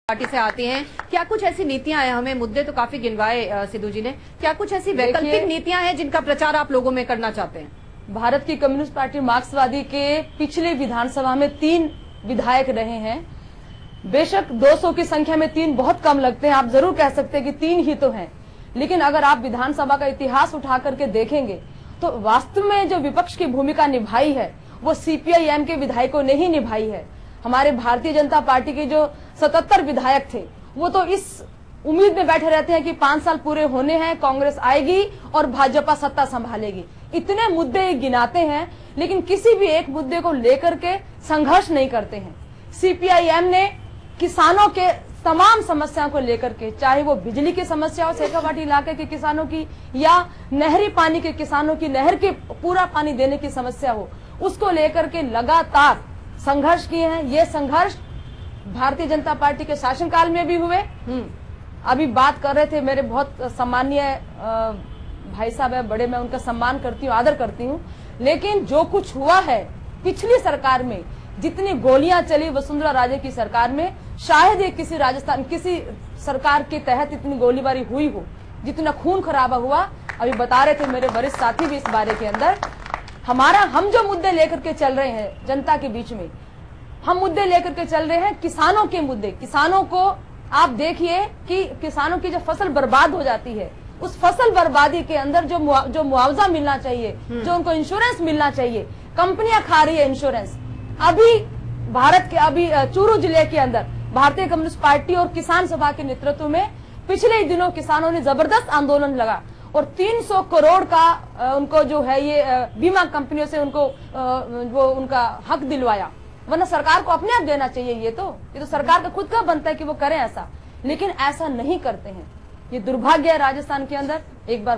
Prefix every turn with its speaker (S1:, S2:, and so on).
S1: Party से आती हैं, क्या कुछ ऐसी नीतियां हैं? हमें मुद्दे तो काफी गिनवाए सिद्धू जी ने, क्या कुछ ऐसी वैकल्पिक नीतियां हैं जिनका प्रचार आप लोगों में करना चाहते हैं?
S2: भारत की कम्युनिस्ट पार्टी मार्क्सवादी के पिछले विधानसभा में 3 विधायक रहे हैं। बेशक 200 की संख्या में 3 बहुत कम लगते हैं, आप जरूर कह सकते हैं कि 3 ही तो हैं, लेकिन अगर आप विधानसभा का इतिहास उठा करके देखेंगे तो वास्तव में जो विपक्ष की भूमिका निभाई है वो सीपीआई-एम के विधायकों ने ही निभाई है। हमारे भारतीय जनता पार्टी के जो 77 विधायक थे वो तो इस उम्मीद में बैठे रहते हैं कि 5 साल पूरे होने हैं, कांग्रेस आएगी और भाजपा सत्ता संभालेगी। इतने मुद्दे गिनाते हैं लेकिन किसी भी एक मुद्दे को लेकर के संघर्ष नहीं करते हैं। सीपीआई-एम ने किसानों के तमाम समस्याओं को लेकर के, चाहे वो बिजली की समस्या हो शेखावाटी इलाके के किसानों की या नहरी पानी के किसानों की, नहर के पूरा पानी देने की समस्या हो, उसको लेकर के लगातार संघर्ष किए हैं। ये संघर्ष भारतीय जनता पार्टी के शासनकाल में भी हुए। अभी बात कर रहे थे मेरे बहुत सम्मानीय भाई साहब है, बड़े, मैं उनका सम्मान करती हूँ, आदर करती हूँ, लेकिन जो कुछ हुआ है पिछली सरकार में, जितनी गोलियां चली वसुंधरा राजे की सरकार में, शायद ये किसी सरकार के तहत इतनी गोलीबारी हुई हो, जितना खून खराबा हुआ। अभी बता रहे थे मेरे वरिष्ठ साथी भी इस बारे के अंदर। हम जो मुद्दे लेकर के चल रहे हैं जनता के बीच में, हम मुद्दे लेकर के चल रहे हैं किसानों के मुद्दे। किसानों को आप देखिए कि किसानों की जो फसल बर्बाद हो जाती है, उस फसल बर्बादी के अंदर जो मुआवजा मिलना चाहिए, जो उनको इंश्योरेंस मिलना चाहिए, कंपनियां खा रही है इंश्योरेंस। अभी चूरू जिले के अंदर भारतीय कम्युनिस्ट पार्टी और किसान सभा के नेतृत्व में पिछले दिनों किसानों ने जबरदस्त आंदोलन लगा और 300 करोड़ का उनको जो है ये बीमा कंपनियों से उनको वो उनका हक दिलवाया। वरना सरकार को अपने आप देना चाहिए। ये तो सरकार का खुद का बनता है कि वो करें ऐसा, लेकिन ऐसा नहीं करते हैं। ये दुर्भाग्य है राजस्थान के अंदर। एक बार